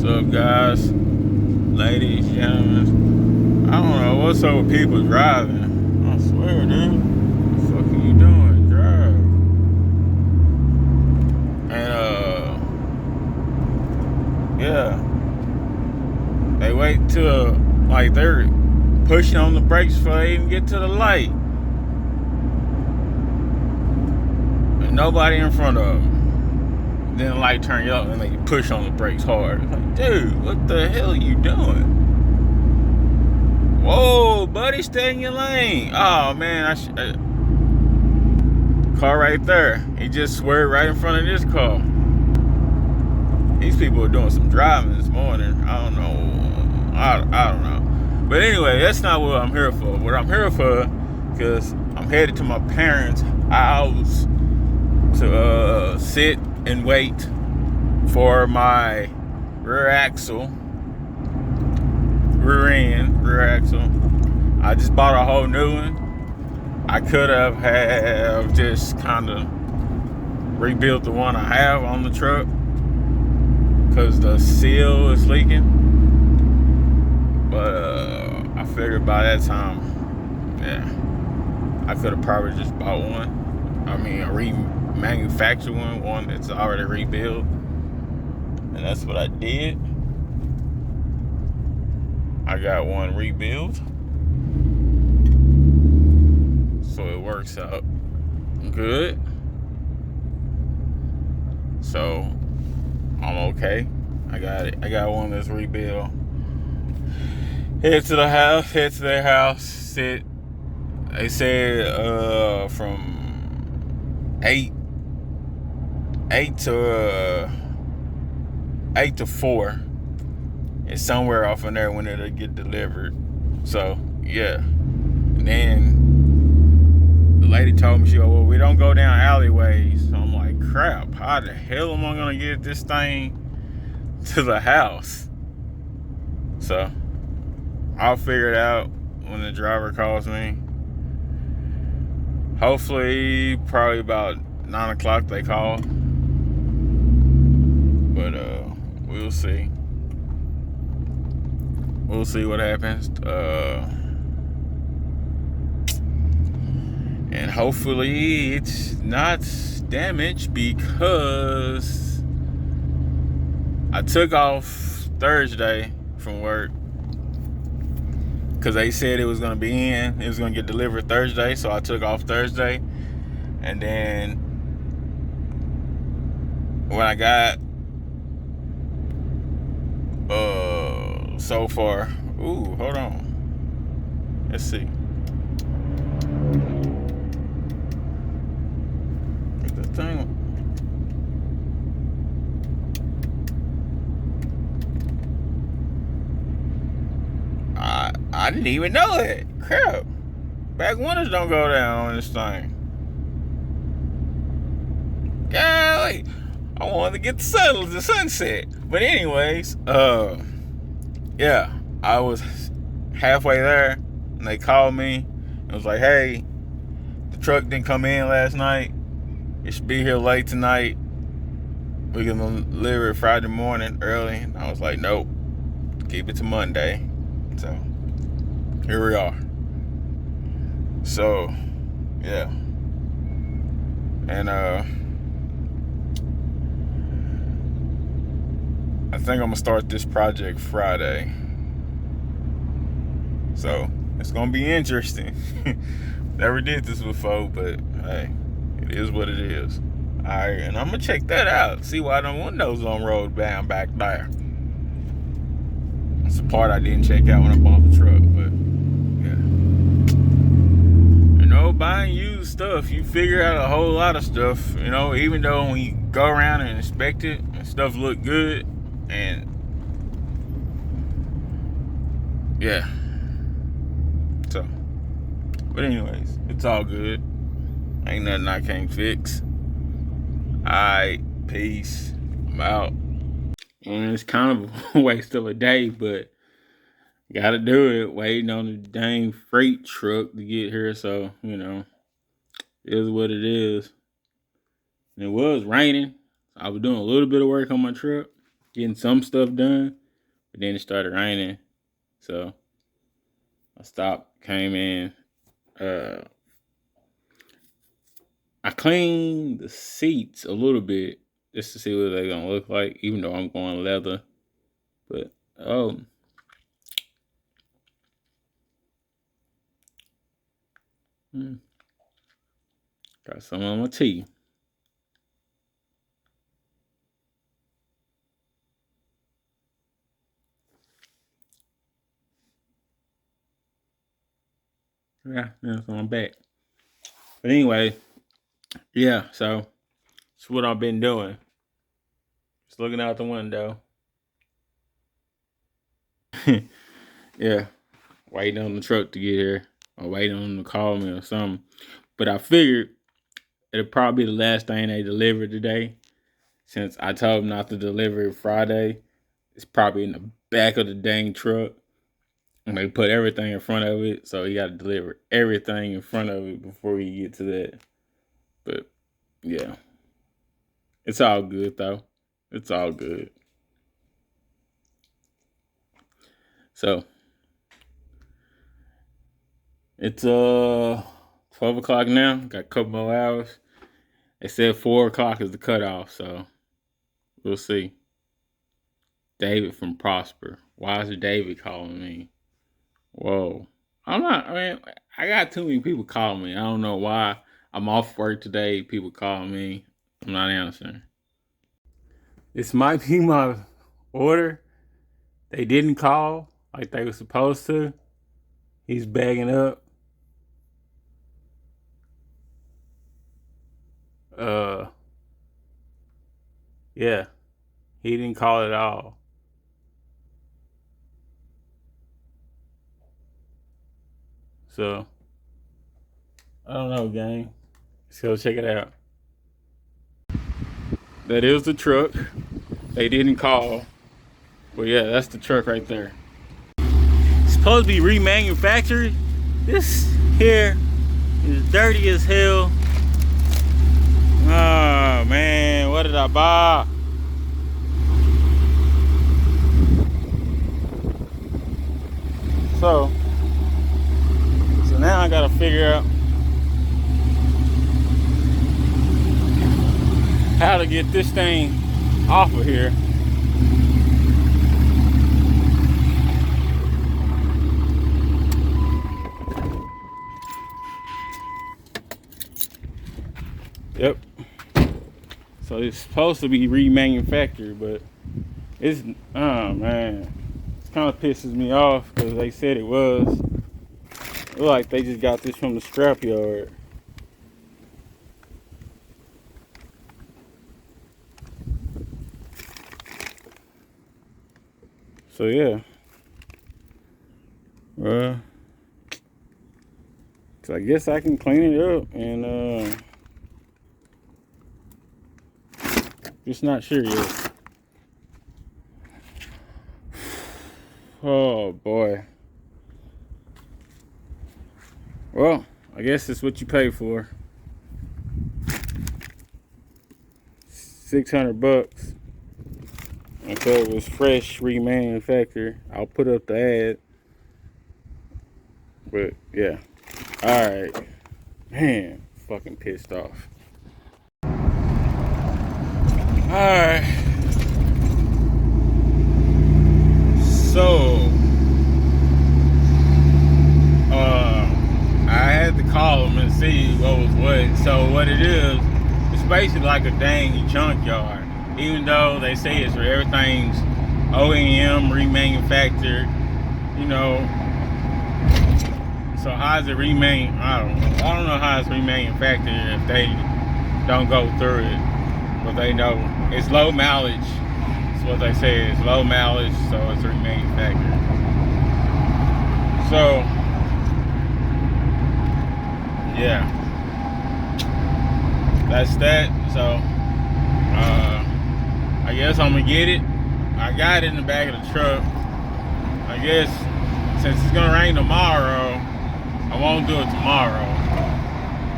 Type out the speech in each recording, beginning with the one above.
What's up, guys? Ladies, gentlemen. I don't know what's up with people driving. I swear, dude. What the fuck are you doing? Drive. And, yeah. They wait till, like, they're pushing on the brakes before they even get to the light. And nobody in front of them. Then the light turn up and they push on the brakes hard. It's like, dude, what the hell are you doing? Whoa, buddy, stay in your lane. Oh, man, car right there. He just swerved right in front of this car. These people are doing some driving this morning. I don't know. I don't know. But anyway, that's not what I'm here for. What I'm here for, because I'm headed to my parents' house to sit and wait for my rear axle. I just bought a whole new one. I could have just kind of rebuilt the one I have on the truck because the seal is leaking. But I figured by that time, I could have probably just bought one. I mean, a remanufactured one that's already rebuilt. And that's what I did. I got one rebuilt. So it works out good. So I'm okay. I got it. I got one that's rebuilt. Head to their house, sit. They said from 8 to 4. It's somewhere off in there when it'll get delivered. So yeah. And then the lady told me, well, we don't go down alleyways. So I'm like, crap, how the hell am I gonna get this thing to the house? So I'll figure it out when the driver calls me. Hopefully, probably about 9 o'clock they call. But we'll see. We'll see what happens. And hopefully it's not damaged, because I took off Thursday from work because they said it was going to be it was going to get delivered Thursday. So I took off Thursday. And then when I got so far, hold on, let's see. The thing, I didn't even know that. Crap, back winters don't go down on this thing. Golly, I wanted to get the sunset. But anyways, I was halfway there and they called me and was like, hey, the truck didn't come in last night. It should be here late tonight. We can deliver it Friday morning early. And I was like, nope, keep it to Monday. So here we are. So yeah. And I think I'm gonna start this project Friday. So it's gonna be interesting. Never did this before, but hey, it is what it is. Alright, and I'm gonna check that out. See why them windows on rolled down back there. That's the part I didn't check out when I bought the truck, but yeah. You know, buying used stuff, you figure out a whole lot of stuff. You know, even though when you go around and inspect it and stuff look good, and yeah. So, but anyways, it's all good. Ain't nothing I can't fix. Alright, peace. I'm out. And it's kind of a waste of a day, but gotta do it. Waiting on the dang freight truck to get here, so you know, it is what it is. And it was raining. I was doing a little bit of work on my truck. getting some stuff done, but then it started raining, so I stopped. Came in. Uh, I cleaned the seats a little bit just to see what they're gonna look like, even though I'm going leather. But got some on my tea. Yeah, so I'm back. But anyway, yeah, so that's what I've been doing. Just looking out the window. Yeah, waiting on the truck to get here, or waiting on them to call me or something. But I figured it'll probably be the last thing they deliver today, since I told them not to deliver it Friday. It's probably in the back of the dang truck, and they put everything in front of it, so you got to deliver everything in front of it before you get to that. But yeah, it's all good though. It's all good. So it's 12 o'clock now. Got a couple more hours. They said 4 o'clock is the cutoff, so we'll see. David from Prosper. Why is David calling me? Whoa. I'm not, I mean, I got too many people calling me. I don't know why. I'm off work today. People call me. I'm not answering. This might be my order. They didn't call like they were supposed to. He's bagging up. Yeah, he didn't call at all. So, I don't know, gang. Let's go check it out. That is the truck. They didn't call. But yeah, that's the truck right there. It's supposed to be remanufactured. This here is dirty as hell. Oh man, what did I buy? So now I gotta figure out how to get this thing off of here. Yep. So it's supposed to be remanufactured, but it's, oh man, it kind of pisses me off because they said it was. It look like they just got this from the scrapyard. So yeah. So I guess I can clean it up and just not sure yet. Oh boy. Well, I guess it's what you pay for. $600. And so it was fresh remanufactured. I'll put up the ad. But yeah. Alright. Man, fucking pissed off. Alright. So I had to call them and see what was what. So what it is, it's basically like a dang junkyard. Even though they say it's where everything's OEM remanufactured, you know. So how is it I don't know how it's remanufactured if they don't go through it. But they know it's low mileage. That's what they say. It's low mileage, so it's remanufactured. So yeah, that's that. So I guess I'm gonna get it. I got it in the back of the truck. I guess since it's gonna rain tomorrow, I won't do it tomorrow,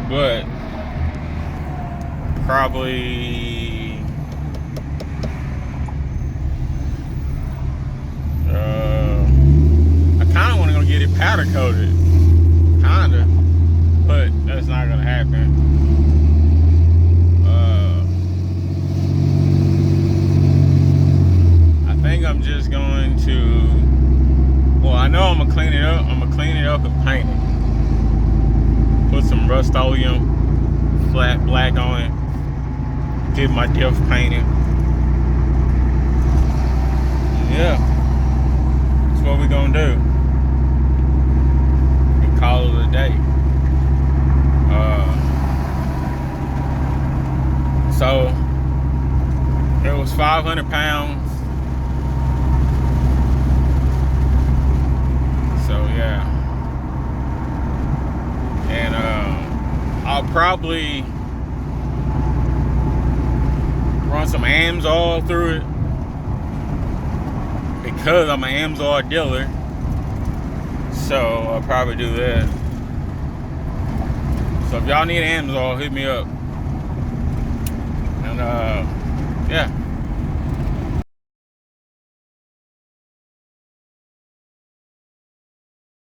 but probably powder coated, kinda, but that's not gonna happen. I think I'm just going to. Well, I know I'm gonna clean it up. I'm gonna clean it up and paint it. Put some Rust-Oleum flat black on it. Get my diff painted. Yeah, that's what we're gonna do. And call it a day. So it was 500 pounds. So yeah, and I'll probably run some Amsoil through it because I'm an Amsoil dealer. So I'll probably do that. So if y'all need Amsoil, hit me up. And yeah.